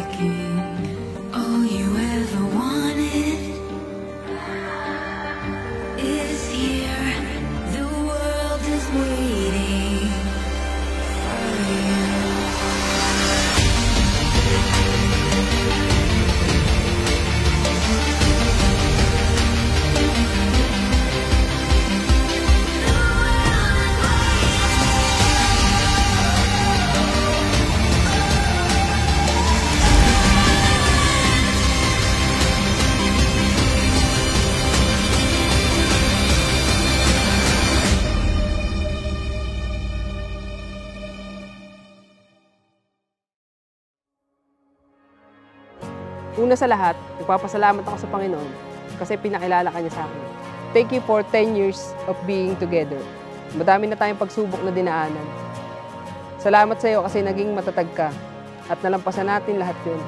breaking. All you ever wanted is here. The world is waiting for you. Una sa lahat, nagpapasalamat ako sa Panginoon kasi pinakilala ka niya sa akin. Thank you for 10 years of being together. Madami na tayong pagsubok na dinaanan. Salamat sa iyo kasi naging matatag ka at nalampasan natin lahat yun.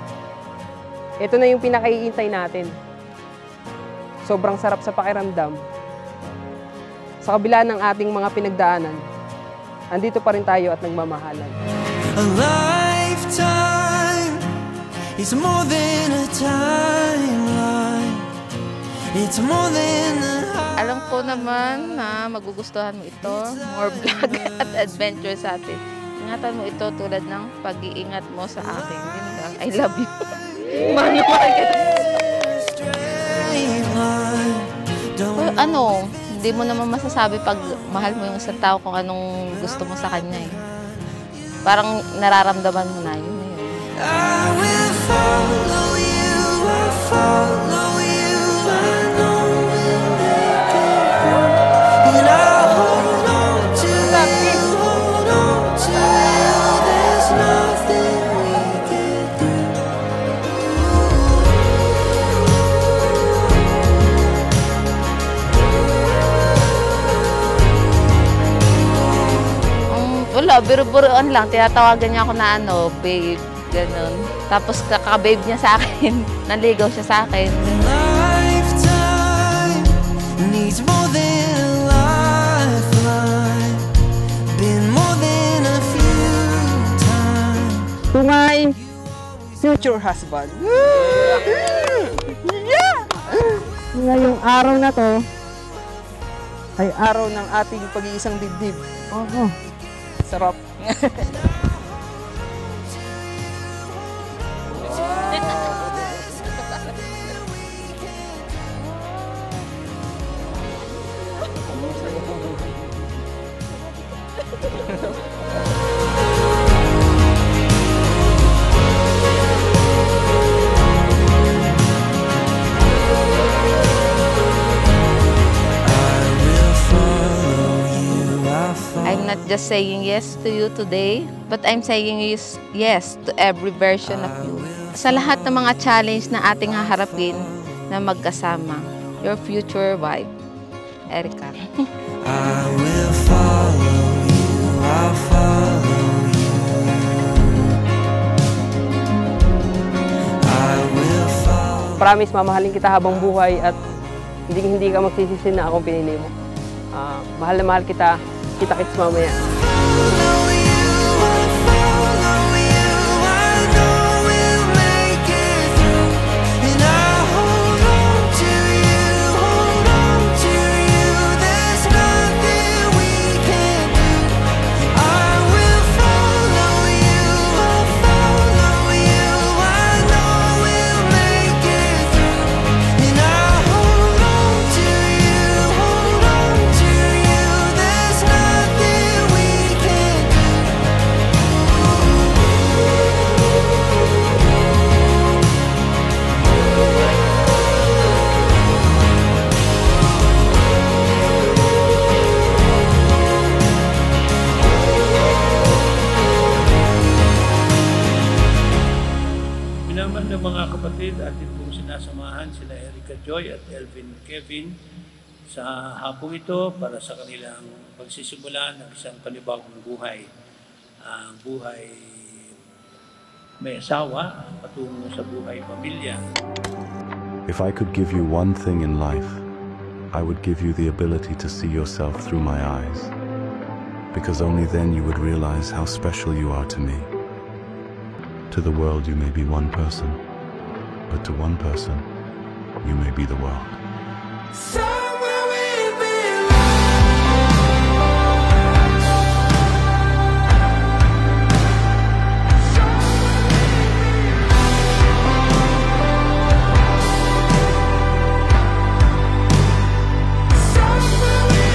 Ito na yung pinakaiintay natin. Sobrang sarap sa pakiramdam. Sa kabila ng ating mga pinagdaanan, andito pa rin tayo at nagmamahalan. A lifetime is more than a timeline. It's more than a... Alam ko naman na magugustuhan mo ito. More vlog at adventure sa atin. Ingatan mo ito tulad ng pag-iingat mo sa akin. Yun lang. I love you. Mahal mo ano, hindi mo naman masasabi pag mahal mo yung isang tao kung anong gusto mo sa kanya eh. Parang nararamdaman mo na yun. I will follow you, I'll follow you, I know we'll make it through. And I'll hold on to you, hold on to you, there's nothing we can do. Wala, biro-biroan lang. Tinatawagan niya ako na ano, babe. Ganun. Tapos kaka-babe niya sa akin. Naligaw siya sa akin. Lifetime needs more than a lifeline. Been more than a few times. To my future husband. Yeah! Ngayong araw na to ay araw ng ating pag-iisang dibdib. Oo. Sarap. I'm not just saying yes to you today, but I'm saying yes to every version of you. Sa lahat ng mga challenge na ating haharapin na magkasama. Your future wife, Erica. I will follow you, I'll follow you. I will follow. Promise, mamahalin kita habang buhay at hindi ka magsisisi na akong pinili mo. Mahal na mahal kita. Kita-kits mamaya. Naman ng mga kapatid, atin pong sinasamahan sila Erica Joy at Elvin Kevin sa hapong ito para sa kanilang pagsisimula ng isang panibagong buhay. Ang buhay may asawa, patungo sa buhay pamilya. If I could give you one thing in life, I would give you the ability to see yourself through my eyes. Because only then you would realize how special you are to me. To the world you may be one person, but to one person you may be the world. Somewhere we belong. Somewhere we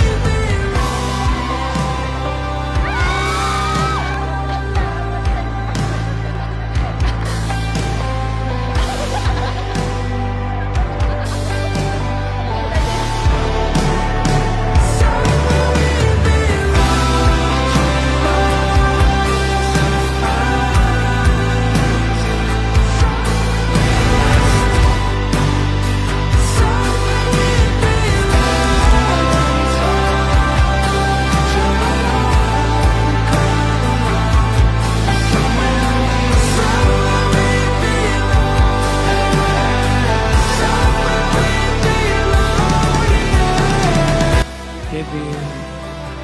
Kevin,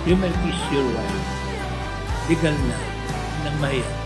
you may kiss your wife. Legal na, ng mahirap.